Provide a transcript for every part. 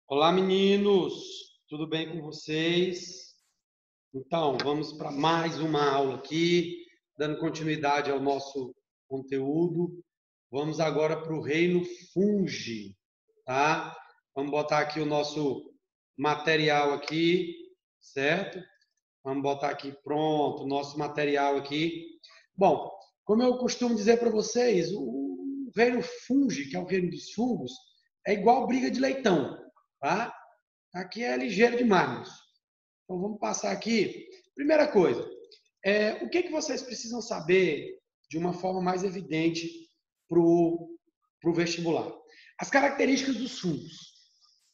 Olá, meninos! Tudo bem com vocês? Então, vamos para mais uma aula aqui, dando continuidade ao nosso conteúdo. Vamos agora para o reino fungi, tá? Vamos botar aqui o nosso material aqui, certo? Vamos botar aqui, pronto, o nosso material aqui. Bom, como eu costumo dizer para vocês, o reino fungi, que é o reino dos fungos, é igual briga de leitão, tá? Aqui é ligeiro demais. Então vamos passar aqui. Primeira coisa, o que vocês precisam saber de uma forma mais evidente para o vestibular? As características dos fungos.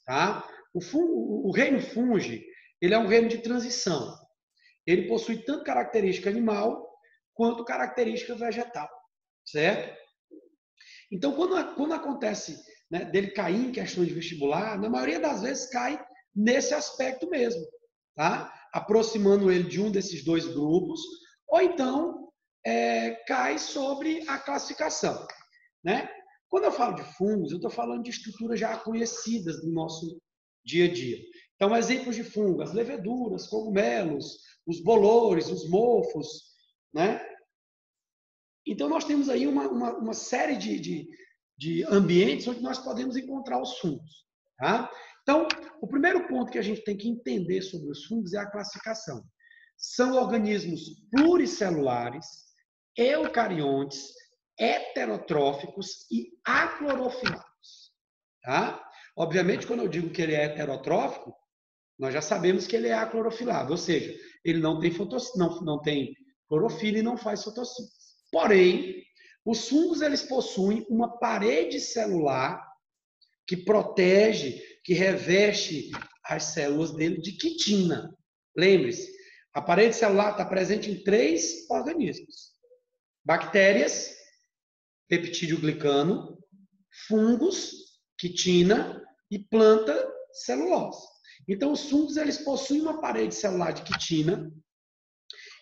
Tá? O reino fungi, ele é um reino de transição. Ele possui tanto característica animal quanto característica vegetal, certo? Então, quando acontece, né, dele cair em questão de vestibular, na maioria das vezes cai nesse aspecto mesmo, tá? Aproximando ele de um desses dois grupos, ou então cai sobre a classificação, né? Quando eu falo de fungos, eu estou falando de estruturas já conhecidas do nosso dia a dia. Então, exemplos de fungo, as leveduras, cogumelos, os bolores, os mofos, né? Então, nós temos aí uma série de ambientes onde nós podemos encontrar os fungos. Tá? Então, o primeiro ponto que a gente tem que entender sobre os fungos é a classificação. São organismos pluricelulares, eucariontes, heterotróficos e aclorofilados. Tá? Obviamente, quando eu digo que ele é heterotrófico, nós já sabemos que ele é aclorofilado, ou seja, ele não tem, não tem clorofila e não faz fotossíntese. Porém, os fungos eles possuem uma parede celular que protege, que reveste as células dele de quitina. Lembre-se, a parede celular está presente em 3 organismos: bactérias, peptídeo glicano, fungos, quitina e planta, celulose. Então, os fungos eles possuem uma parede celular de quitina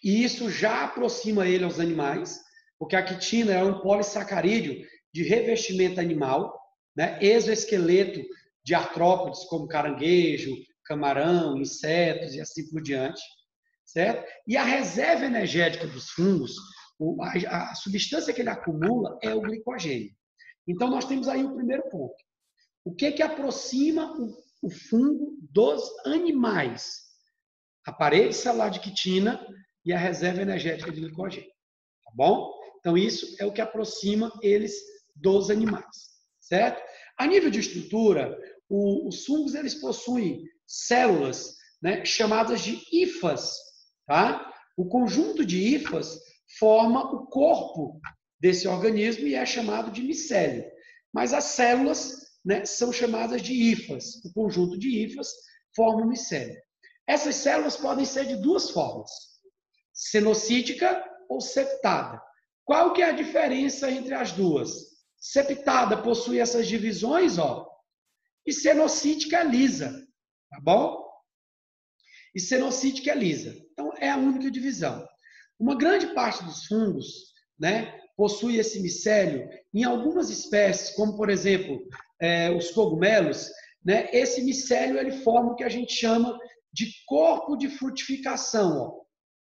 e isso já aproxima ele aos animais, porque a quitina é um polissacarídeo de revestimento animal, né? Exoesqueleto de artrópodes como caranguejo, camarão, insetos e assim por diante, certo? E a reserva energética dos fungos, a substância que ele acumula é o glicogênio. Então, nós temos aí o primeiro ponto. O que aproxima o fungo dos animais? A parede celular de quitina e a reserva energética de glicogênio. Tá bom? Então, isso é o que aproxima eles dos animais. Certo? A nível de estrutura, os fungos eles possuem células, né, chamadas de hifas. Tá? O conjunto de hifas forma o corpo desse organismo e é chamado de micélio. Mas as células, né, são chamadas de hifas. O conjunto de hifas forma o micélio. Essas células podem ser de 2 formas: cenocítica ou septada. Qual que é a diferença entre as duas? Septada possui essas divisões, ó, e cenocítica é lisa, tá bom? E cenocítica é lisa. Então, é a única divisão. Uma grande parte dos fungos, né, possui esse micélio. Em algumas espécies, como por exemplo, os cogumelos, né, esse micélio ele forma o que a gente chama de corpo de frutificação, ó,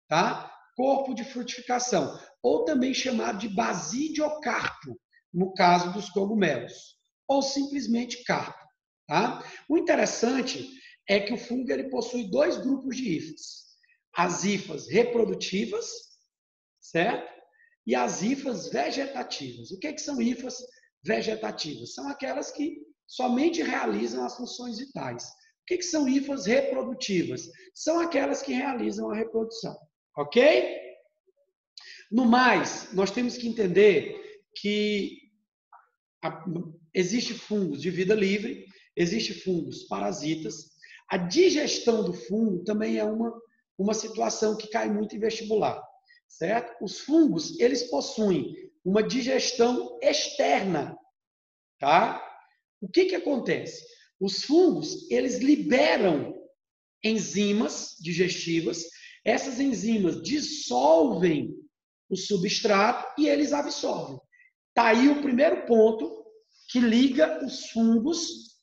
tá? Corpo de frutificação, ou também chamado de basidiocarpo, no caso dos cogumelos, ou simplesmente carpo, tá? O interessante é que o fungo ele possui 2 grupos de hifas: as hifas reprodutivas, certo? E as hifas vegetativas. O que são hifas vegetativas? São aquelas que somente realizam as funções vitais. O que são hifas reprodutivas? São aquelas que realizam a reprodução. Ok? No mais, nós temos que entender que existe fungos de vida livre, existe fungos parasitas. A digestão do fungo também é uma situação que cai muito em vestibular, certo? Os fungos, eles possuem uma digestão externa, tá? O que acontece? Os fungos, eles liberam enzimas digestivas, essas enzimas dissolvem o substrato e eles absorvem. Está aí o primeiro ponto que liga os fungos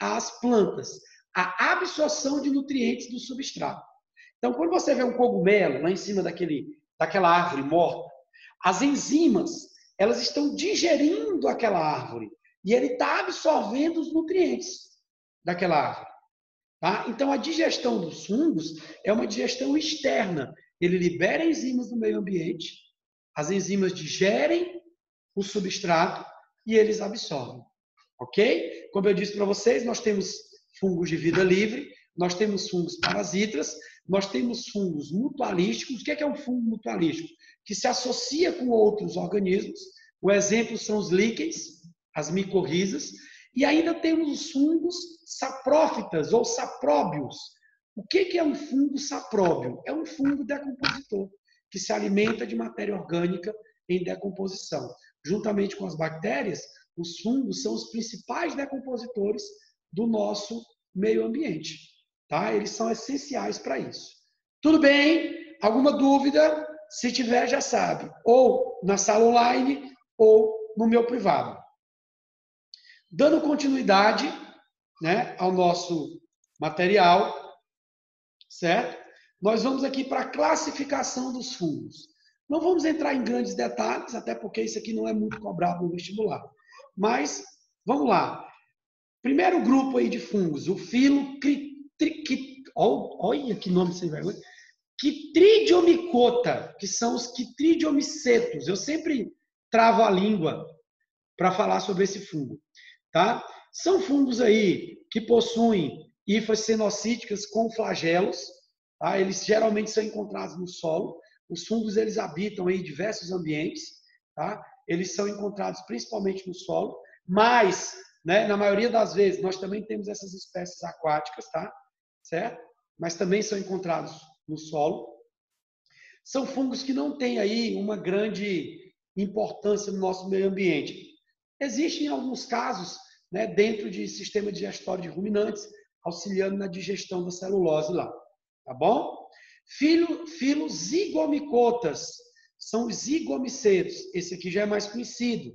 às plantas a absorção de nutrientes do substrato. Então, quando você vê um cogumelo lá em cima daquela árvore morta, as enzimas, elas estão digerindo aquela árvore e ele está absorvendo os nutrientes daquela árvore. Tá? Então, a digestão dos fungos é uma digestão externa. Ele libera enzimas no meio ambiente, as enzimas digerem o substrato e eles absorvem. Ok? Como eu disse para vocês, nós temos fungos de vida livre, nós temos fungos parasitas, nós temos fungos mutualísticos. O que é um fungo mutualístico? Que se associa com outros organismos. O exemplo são os líquens, as micorrizas, e ainda temos os fungos saprófitas ou sapróbios. O que é um fungo sapróbio? É um fungo decompositor, que se alimenta de matéria orgânica em decomposição. Juntamente com as bactérias, os fungos são os principais decompositores do nosso meio ambiente. Tá? Eles são essenciais para isso. Tudo bem? Alguma dúvida? Se tiver, já sabe. Ou na sala online ou no meu privado. Dando continuidade, né, ao nosso material, certo? Nós vamos aqui para a classificação dos fungos. Não vamos entrar em grandes detalhes, até porque isso aqui não é muito cobrado no vestibular. Mas, vamos lá. Primeiro grupo aí de fungos, o filo olha que nome sem vergonha. Chytridiomycota, que são os chytridiomycetos. Eu sempre travo a língua para falar sobre esse fungo. Tá? São fungos aí que possuem hifas cenocíticas com flagelos. Tá? Eles geralmente são encontrados no solo. Os fungos eles habitam em diversos ambientes. Tá? Eles são encontrados principalmente no solo, mas, né, na maioria das vezes nós também temos essas espécies aquáticas, tá? Certo? Mas também são encontrados no solo. São fungos que não têm aí uma grande importância no nosso meio ambiente. Existem alguns casos, né, dentro de sistema digestório de ruminantes, auxiliando na digestão da celulose lá. Tá bom? Filozigomycotas são os zigomicetos. Esse aqui já é mais conhecido.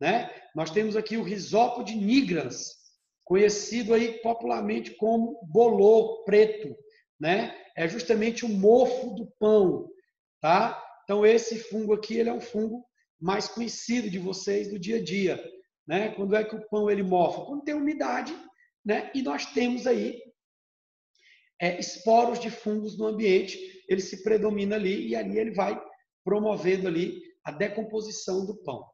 Né? Nós temos aqui o Rhizopode nigrans, conhecido aí popularmente como bolor preto. Né? É justamente o mofo do pão. Tá? Então, esse fungo aqui ele é um fungo mais conhecido de vocês do dia a dia. Né? Quando é que o pão ele mofa? Quando tem umidade, né? E nós temos aí esporos de fungos no ambiente, ele se predomina ali e ali ele vai promovendo ali a decomposição do pão.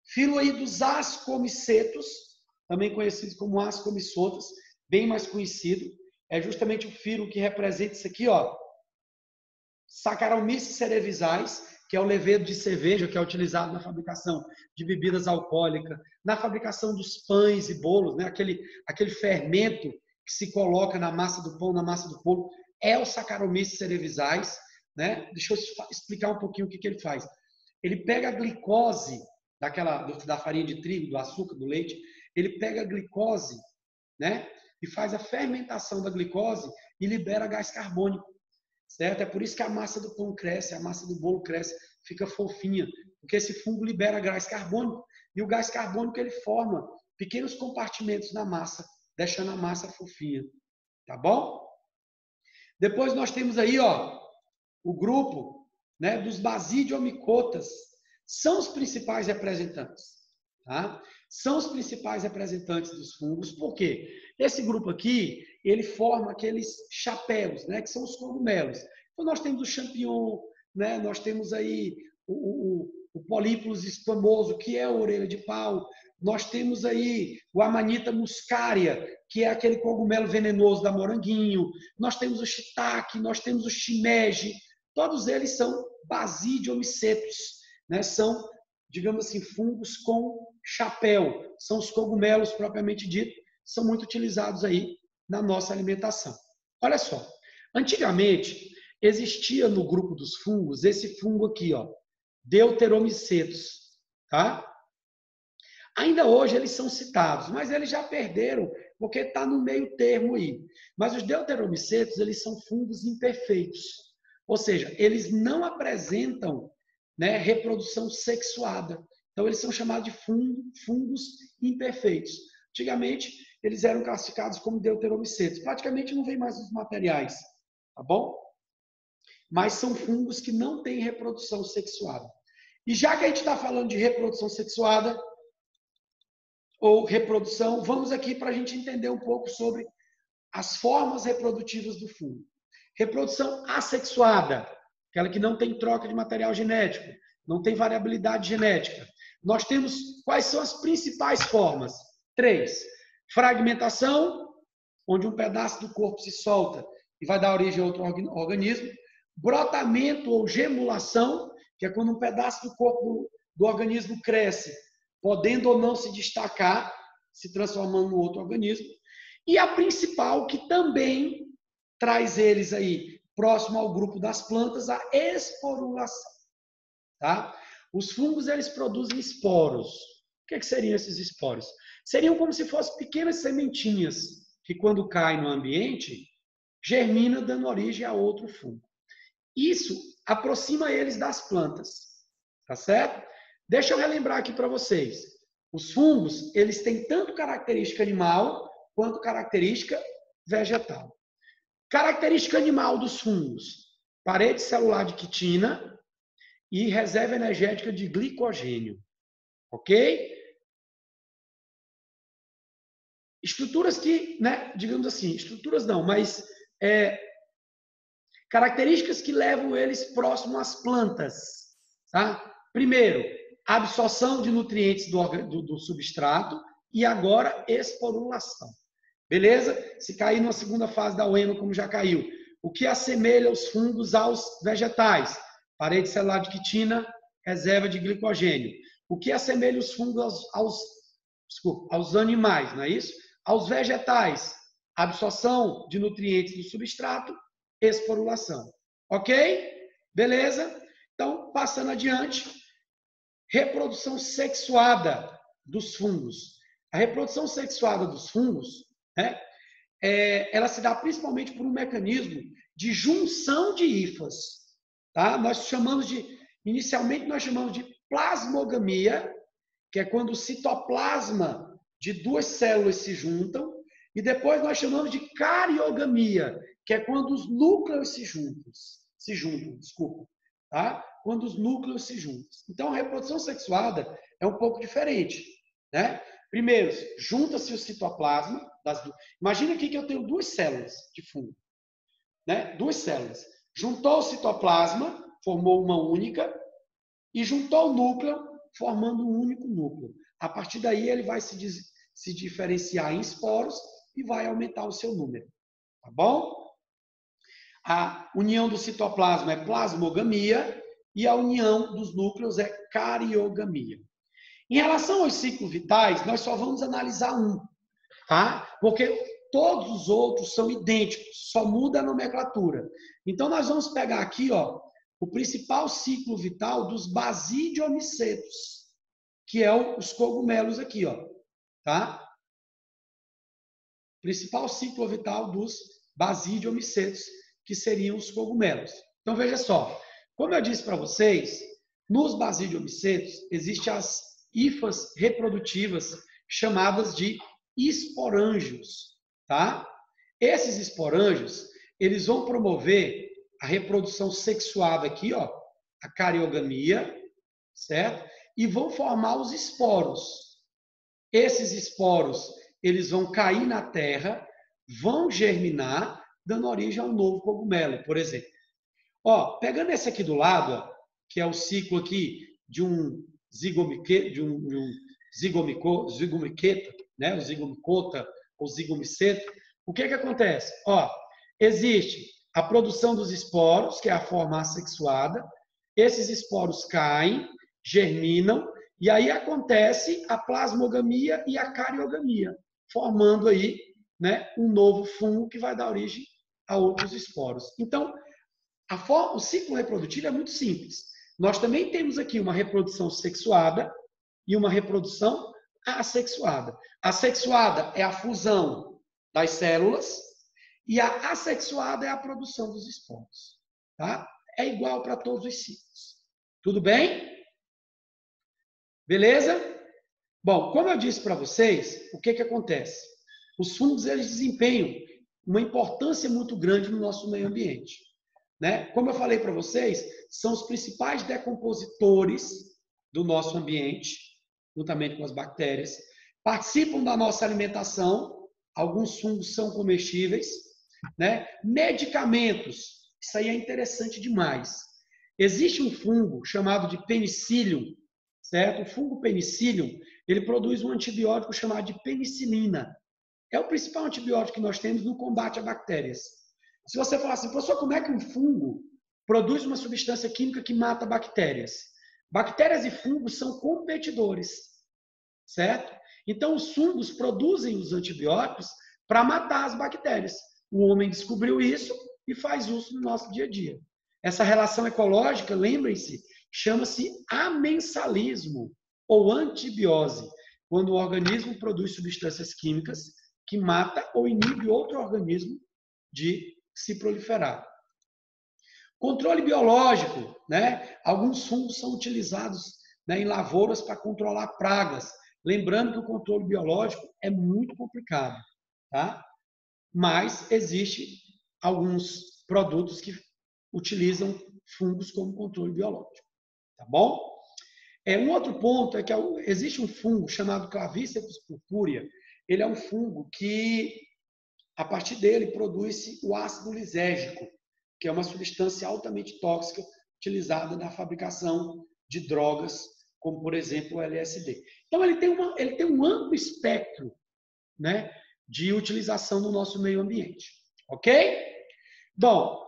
Filo aí dos ascomicetos, também conhecidos como ascomisotas, bem mais conhecido, é justamente o filo que representa isso aqui, ó, Saccharomyces cerevisiae, que é o levedo de cerveja que é utilizado na fabricação de bebidas alcoólicas, na fabricação dos pães e bolos, né? aquele fermento que se coloca na massa do pão, na massa do bolo, é o Saccharomyces cerevisiae. Né? Deixa eu explicar um pouquinho o que ele faz. Ele pega a glicose da farinha de trigo, do açúcar, do leite, ele pega a glicose, né? E faz a fermentação da glicose e libera gás carbônico. Certo? É por isso que a massa do pão cresce, a massa do bolo cresce, fica fofinha, porque esse fungo libera gás carbônico e o gás carbônico ele forma pequenos compartimentos na massa, deixando a massa fofinha. Tá bom? Depois nós temos aí, ó, o grupo, né, dos Basidiomycotas. São os principais representantes. Tá? São os principais representantes dos fungos. Por quê? Esse grupo aqui, ele forma aqueles chapéus, né, que são os cogumelos. Então, nós temos o champignon, né, nós temos aí o Polypus esquamoso, que é a orelha de pau. Nós temos aí o Amanita muscaria, que é aquele cogumelo venenoso da moranguinho. Nós temos o shiitake, nós temos o shimeji. Todos eles são basidiomycetos, né? São, digamos assim, fungos com chapéu. São os cogumelos propriamente dito, são muito utilizados aí na nossa alimentação. Olha só, antigamente existia no grupo dos fungos esse fungo aqui, ó, Deuteromycetos, tá? Ainda hoje eles são citados, mas eles já perderam, porque está no meio termo aí. Mas os deuteromycetos, eles são fungos imperfeitos. Ou seja, eles não apresentam, né, reprodução sexuada. Então, eles são chamados de fungos imperfeitos. Antigamente, eles eram classificados como deuteromicetos. Praticamente não vem mais os materiais, tá bom? Mas são fungos que não têm reprodução sexuada. E já que a gente está falando de reprodução sexuada ou reprodução, vamos aqui para a gente entender um pouco sobre as formas reprodutivas do fungo. Reprodução assexuada, aquela que não tem troca de material genético, não tem variabilidade genética. Nós temos quais são as principais formas? 3. Fragmentação, onde um pedaço do corpo se solta e vai dar origem a outro organismo. Brotamento ou gemulação, que é quando um pedaço do corpo do organismo cresce, podendo ou não se destacar, se transformando em outro organismo. E a principal, que também traz eles aí próximo ao grupo das plantas, a esporulação. Tá? Os fungos, eles produzem esporos. O que seriam esses esporos? Seriam como se fossem pequenas sementinhas que, quando caem no ambiente, germinam, dando origem a outro fungo. Isso aproxima eles das plantas. Tá certo? Deixa eu relembrar aqui para vocês. Os fungos, eles têm tanto característica animal quanto característica vegetal. Característica animal dos fungos: parede celular de quitina e reserva energética de glicogênio. Ok? Estruturas que, né, digamos assim, estruturas não, mas características que levam eles próximo às plantas. Tá? Primeiro, absorção de nutrientes do substrato e agora esporulação. Beleza? Se cair numa segunda fase da UEMA, como já caiu. O que assemelha os fungos aos vegetais? Parede celular de quitina, reserva de glicogênio. O que assemelha os fungos aos animais, não é isso? Aos vegetais, absorção de nutrientes do substrato, esporulação. Ok? Beleza? Então, passando adiante, reprodução sexuada dos fungos. A reprodução sexuada dos fungos, né, ela se dá principalmente por um mecanismo de junção de hifas. Tá? Inicialmente nós chamamos de plasmogamia, que é quando o citoplasma de duas células se juntam, e depois nós chamamos de cariogamia, que é quando os núcleos se juntam, desculpa, tá? Quando os núcleos se juntam. Então, a reprodução sexuada é um pouco diferente, né? Primeiro, junta-se o citoplasma Imagina aqui que eu tenho duas células de fungo, né? Duas células. Juntou o citoplasma, formou uma única, e juntou o núcleo, formando um único núcleo. A partir daí, ele vai se diferenciar em esporos e vai aumentar o seu número. Tá bom? A união do citoplasma é plasmogamia e a união dos núcleos é cariogamia. Em relação aos ciclos vitais, nós só vamos analisar um, tá? Porque todos os outros são idênticos, só muda a nomenclatura. Então, nós vamos pegar aqui, ó, o principal ciclo vital dos basidiomicetos, que é os cogumelos aqui, ó, tá? Principal ciclo vital dos basidiomicetos, que seriam os cogumelos. Então, veja só. Como eu disse para vocês, nos basidiomicetos existem as hifas reprodutivas chamadas de esporângios, tá? Esses esporângios, eles vão promover a reprodução sexuada aqui, ó, a cariogamia, certo? E vão formar os esporos. Esses esporos, eles vão cair na terra, vão germinar, dando origem a um novo cogumelo, por exemplo. Ó, pegando esse aqui do lado, ó, que é o ciclo aqui de um zigomiqueta, né, o zigomicota ou zigomiceto, o que que acontece? Ó, existe a produção dos esporos, que é a forma assexuada. Esses esporos caem, germinam, e aí acontece a plasmogamia e a cariogamia, formando aí, né, um novo fungo que vai dar origem a outros esporos. Então, o ciclo reprodutivo é muito simples. Nós também temos aqui uma reprodução sexuada e uma reprodução assexuada. A sexuada é a fusão das células e a assexuada é a produção dos esporos. Tá? É igual para todos os ciclos. Tudo bem? Beleza? Bom, como eu disse para vocês, o que que acontece? Os fungos, eles desempenham uma importância muito grande no nosso meio ambiente, né? Como eu falei para vocês, são os principais decompositores do nosso ambiente, juntamente com as bactérias, participam da nossa alimentação, alguns fungos são comestíveis, né? Medicamentos, isso aí é interessante demais. Existe um fungo chamado de penicillium, certo? O fungo penicillium, ele produz um antibiótico chamado de penicilina. É o principal antibiótico que nós temos no combate a bactérias. Se você falar assim, professor, como é que um fungo produz uma substância química que mata bactérias? Bactérias e fungos são competidores, certo? Então, os fungos produzem os antibióticos para matar as bactérias. O homem descobriu isso e faz uso no nosso dia a dia. Essa relação ecológica, lembrem-se, chama-se amensalismo ou antibiose, quando o organismo produz substâncias químicas que mata ou inibe outro organismo de se proliferar. Controle biológico, né? Alguns fungos são utilizados, né, em lavouras para controlar pragas. Lembrando que o controle biológico é muito complicado, tá? Mas existe alguns produtos que utilizam fungos como controle biológico, tá bom? Um outro ponto é que existe um fungo chamado Clavíceps purpúrea. Ele é um fungo que, a partir dele, produz o ácido lisérgico, que é uma substância altamente tóxica utilizada na fabricação de drogas, como, por exemplo, o LSD. Então, ele tem um amplo espectro, né, de utilização no nosso meio ambiente. Ok? Bom,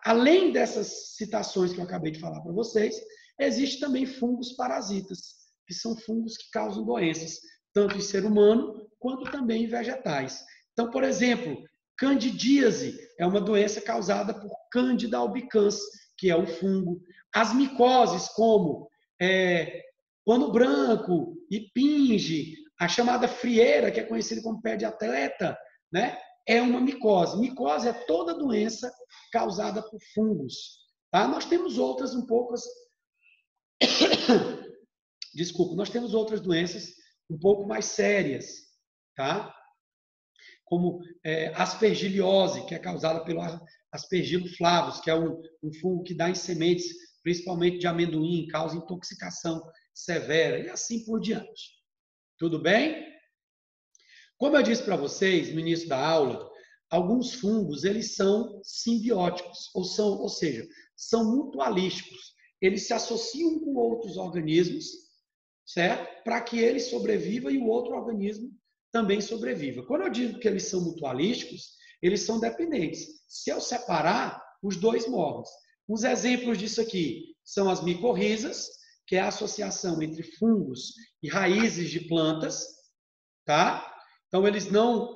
além dessas citações que eu acabei de falar para vocês, existem também fungos parasitas, que são fungos que causam doenças, tanto em ser humano quanto também em vegetais. Então, por exemplo, candidíase é uma doença causada por Candida albicans, que é um fungo. As micoses, como pano branco, impinge, a chamada frieira, que é conhecida como pé de atleta, né? É uma micose. Micose é toda doença causada por fungos. Tá? Nós temos outras um pouco... Desculpa, nós temos outras doenças um pouco mais sérias, tá? Como aspergiliose, que é causada pelo aspergilo flavus, que é um fungo que dá em sementes, principalmente de amendoim, causa intoxicação severa, e assim por diante. Tudo bem? Como eu disse para vocês no início da aula, alguns fungos, eles são simbióticos, ou seja, são mutualísticos. Eles se associam com outros organismos, certo? Para que ele sobreviva e o outro organismo também sobreviva. Quando eu digo que eles são mutualísticos, eles são dependentes. Se eu separar, os dois morrem. Uns exemplos disso aqui são as micorrizas, que é a associação entre fungos e raízes de plantas, tá? Então, eles não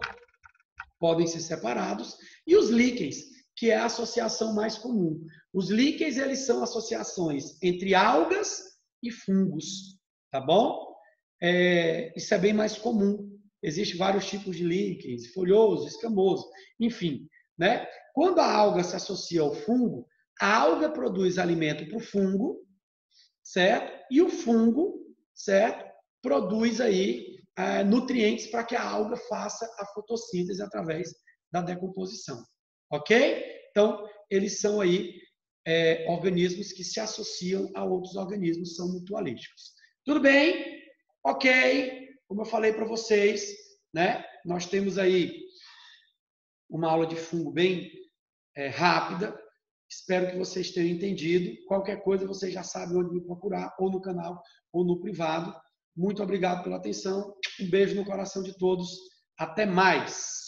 podem ser separados. E os líquens, que é a associação mais comum. Os líquens, eles são associações entre algas e fungos, tá bom? Isso é bem mais comum. Existem vários tipos de líquens, folhoso, escamoso, enfim, né? Quando a alga se associa ao fungo, a alga produz alimento para o fungo, certo? E o fungo, certo? Produz aí nutrientes para que a alga faça a fotossíntese através da decomposição. Ok? Então, eles são aí organismos que se associam a outros organismos, são mutualísticos. Tudo bem? Ok. Como eu falei para vocês, né? Nós temos aí uma aula de fungo bem rápida. Espero que vocês tenham entendido. Qualquer coisa, vocês já sabem onde me procurar, ou no canal, ou no privado. Muito obrigado pela atenção. Um beijo no coração de todos. Até mais!